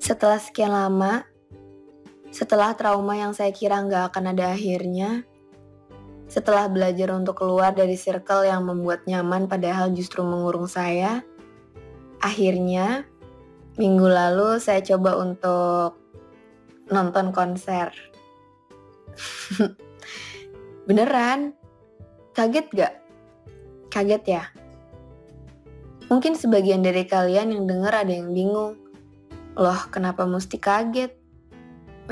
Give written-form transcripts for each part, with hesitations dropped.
Setelah sekian lama, setelah trauma yang saya kira nggak akan ada akhirnya, setelah belajar untuk keluar dari circle yang membuat nyaman padahal justru mengurung saya, akhirnya minggu lalu saya coba untuk nonton konser. Beneran? Kaget gak? Kaget ya? Mungkin sebagian dari kalian yang dengar ada yang bingung. Loh, kenapa mesti kaget?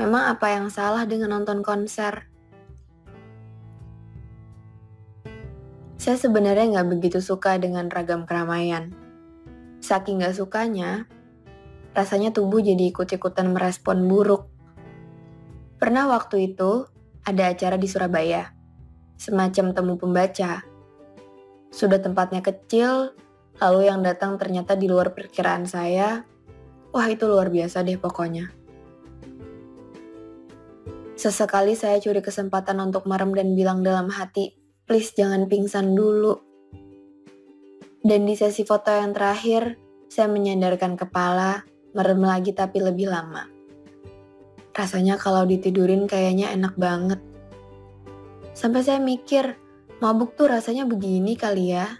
Memang apa yang salah dengan nonton konser? Saya sebenarnya nggak begitu suka dengan ragam keramaian. Saking nggak sukanya, rasanya tubuh jadi ikut-ikutan merespon buruk. Pernah waktu itu, ada acara di Surabaya, semacam temu pembaca. Sudah tempatnya kecil, lalu yang datang ternyata di luar perkiraan saya. Wah, itu luar biasa deh pokoknya. Sesekali saya curi kesempatan untuk merem dan bilang dalam hati, please jangan pingsan dulu. Dan di sesi foto yang terakhir, saya menyandarkan kepala, merem lagi tapi lebih lama. Rasanya kalau ditidurin kayaknya enak banget. Sampai saya mikir, mabuk tuh rasanya begini kali ya.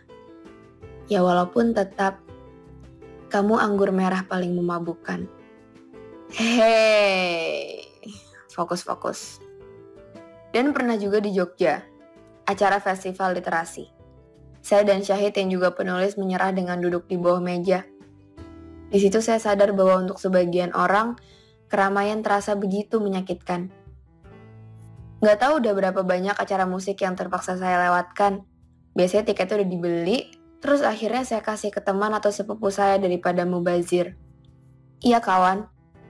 Ya walaupun tetap, kamu anggur merah paling memabukkan. Hehehe, fokus-fokus. Dan pernah juga di Jogja, acara festival literasi. Saya dan Syahid yang juga penulis menyerah dengan duduk di bawah meja. Di situ saya sadar bahwa untuk sebagian orang, keramaian terasa begitu menyakitkan. Gak tahu udah berapa banyak acara musik yang terpaksa saya lewatkan. Biasanya tiketnya udah dibeli, terus akhirnya saya kasih ke teman atau sepupu saya daripada mubazir. Iya kawan,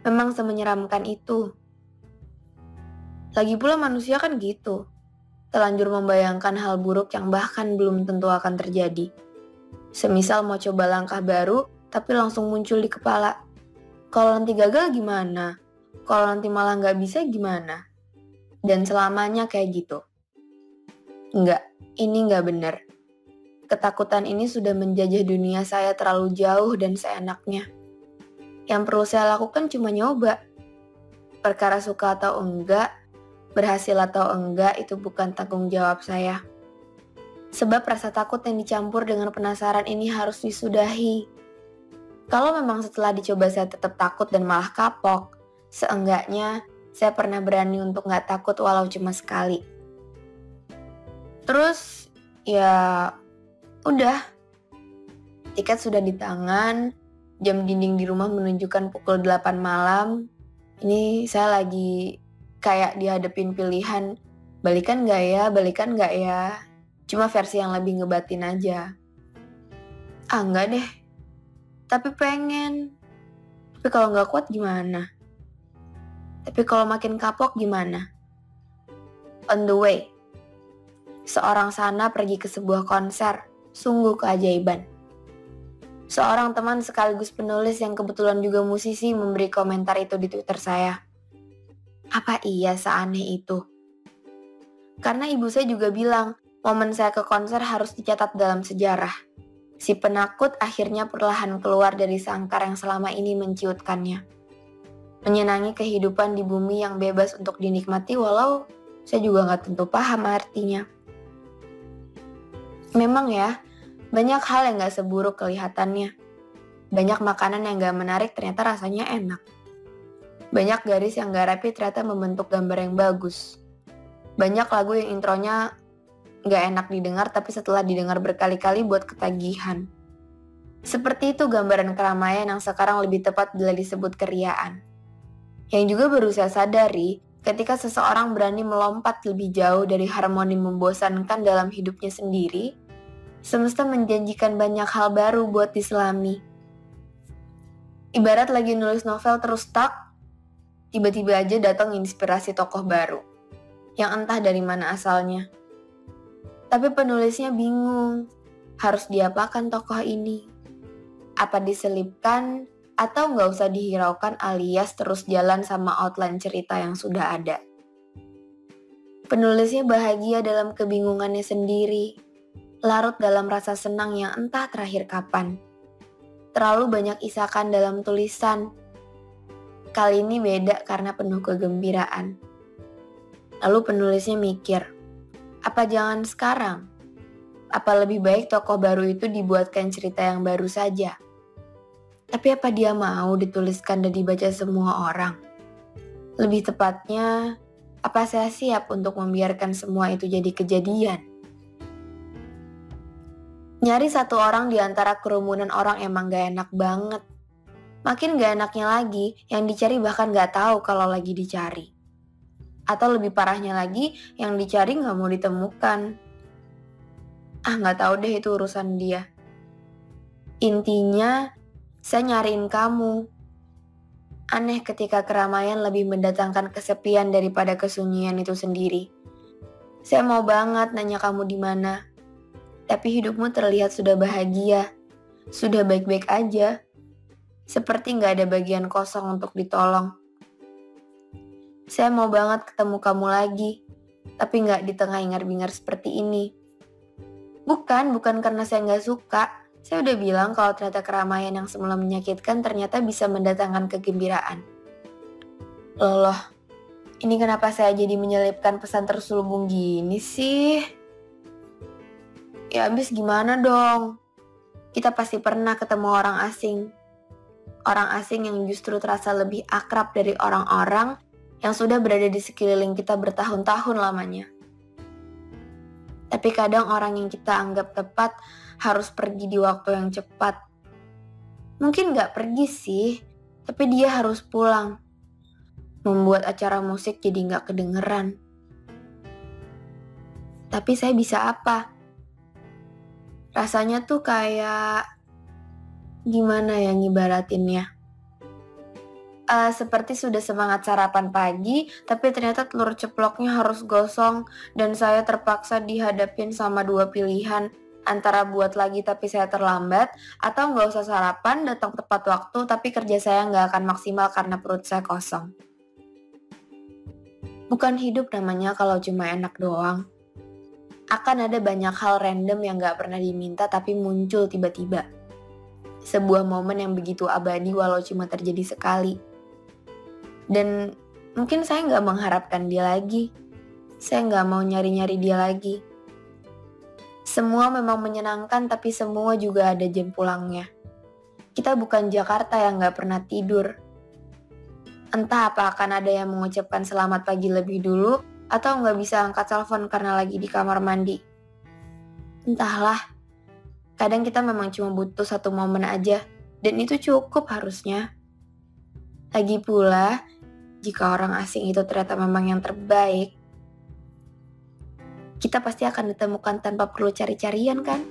memang semenyeramkan itu. Lagi pula manusia kan gitu. Terlanjur membayangkan hal buruk yang bahkan belum tentu akan terjadi. Semisal mau coba langkah baru, tapi langsung muncul di kepala. Kalau nanti gagal gimana? Kalau nanti malah nggak bisa gimana? Dan selamanya kayak gitu. Enggak, ini nggak benar. Ketakutan ini sudah menjajah dunia saya terlalu jauh dan seenaknya. Yang perlu saya lakukan cuma nyoba. Perkara suka atau enggak, berhasil atau enggak itu bukan tanggung jawab saya. Sebab rasa takut yang dicampur dengan penasaran ini harus disudahi. Kalau memang setelah dicoba saya tetap takut dan malah kapok, seenggaknya saya pernah berani untuk gak takut walau cuma sekali. Terus, ya udah. Tiket sudah di tangan, jam dinding di rumah menunjukkan pukul 8 malam. Ini saya lagi kayak dihadapin pilihan, balikan gak ya? Cuma versi yang lebih ngebatin aja. Ah enggak deh, tapi pengen. Tapi kalau gak kuat gimana? Tapi kalau makin kapok gimana? On the way, seorang sana pergi ke sebuah konser, sungguh keajaiban. Seorang teman sekaligus penulis yang kebetulan juga musisi memberi komentar itu di Twitter saya. Apa iya seaneh itu? Karena ibu saya juga bilang, momen saya ke konser harus dicatat dalam sejarah. Si penakut akhirnya perlahan keluar dari sangkar yang selama ini menciutkannya. Menyenangi kehidupan di bumi yang bebas untuk dinikmati walau saya juga gak tentu paham artinya. Memang ya, banyak hal yang gak seburuk kelihatannya. Banyak makanan yang gak menarik ternyata rasanya enak. Banyak garis yang gak rapi ternyata membentuk gambar yang bagus. Banyak lagu yang intronya gak enak didengar tapi setelah didengar berkali-kali buat ketagihan. Seperti itu gambaran keramaian yang sekarang lebih tepat bila disebut keriaan. Yang juga baru saya sadari ketika seseorang berani melompat lebih jauh dari harmoni membosankan dalam hidupnya sendiri, semesta menjanjikan banyak hal baru buat diselami. Ibarat lagi nulis novel terus stuck, tiba-tiba aja datang inspirasi tokoh baru, yang entah dari mana asalnya. Tapi penulisnya bingung, harus diapakan tokoh ini? Apa diselipkan atau nggak usah dihiraukan alias terus jalan sama outline cerita yang sudah ada? Penulisnya bahagia dalam kebingungannya sendiri, larut dalam rasa senang yang entah terakhir kapan. Terlalu banyak isakan dalam tulisan. Kali ini beda karena penuh kegembiraan. Lalu penulisnya mikir, apa jangan sekarang? Apa lebih baik tokoh baru itu dibuatkan cerita yang baru saja? Tapi apa dia mau dituliskan dan dibaca semua orang? Lebih tepatnya, apa saya siap untuk membiarkan semua itu jadi kejadian? Nyari satu orang di antara kerumunan orang emang gak enak banget. Makin gak enaknya lagi, yang dicari bahkan gak tahu kalau lagi dicari. Atau lebih parahnya lagi, yang dicari gak mau ditemukan. Gak tahu deh itu urusan dia. Intinya, saya nyariin kamu. Aneh ketika keramaian lebih mendatangkan kesepian daripada kesunyian itu sendiri. Saya mau banget nanya kamu di mana. Tapi hidupmu terlihat sudah bahagia. Sudah baik-baik aja. Seperti gak ada bagian kosong untuk ditolong. Saya mau banget ketemu kamu lagi, tapi gak di tengah hingar-bingar seperti ini. Bukan karena saya gak suka. Saya udah bilang kalau ternyata keramaian yang semula menyakitkan ternyata bisa mendatangkan kegembiraan. Loh, ini kenapa saya jadi menyelipkan pesan terselubung gini sih? Ya abis gimana dong? Kita pasti pernah ketemu orang asing. Orang asing yang justru terasa lebih akrab dari orang-orang yang sudah berada di sekeliling kita bertahun-tahun lamanya. Tapi kadang orang yang kita anggap tepat harus pergi di waktu yang cepat. Mungkin gak pergi sih, tapi dia harus pulang. Membuat acara musik jadi gak kedengeran. Tapi saya bisa apa? Rasanya tuh kayak... gimana ya ngibaratinnya? Seperti sudah semangat sarapan pagi, tapi ternyata telur ceploknya harus gosong dan saya terpaksa dihadapin sama dua pilihan, antara buat lagi tapi saya terlambat, atau nggak usah sarapan, datang tepat waktu tapi kerja saya nggak akan maksimal karena perut saya kosong. Bukan hidup namanya kalau cuma enak doang. Akan ada banyak hal random yang nggak pernah diminta tapi muncul tiba-tiba. Sebuah momen yang begitu abadi walau cuma terjadi sekali. Dan mungkin saya nggak mengharapkan dia lagi. Saya nggak mau nyari-nyari dia lagi. Semua memang menyenangkan tapi semua juga ada jam pulangnya. Kita bukan Jakarta yang nggak pernah tidur. Entah apa akan ada yang mengucapkan selamat pagi lebih dulu atau nggak bisa angkat telepon karena lagi di kamar mandi. Entahlah. Kadang kita memang cuma butuh satu momen aja. Dan itu cukup harusnya. Lagi pula, jika orang asing itu ternyata memang yang terbaik, kita pasti akan ditemukan tanpa perlu cari-carian kan?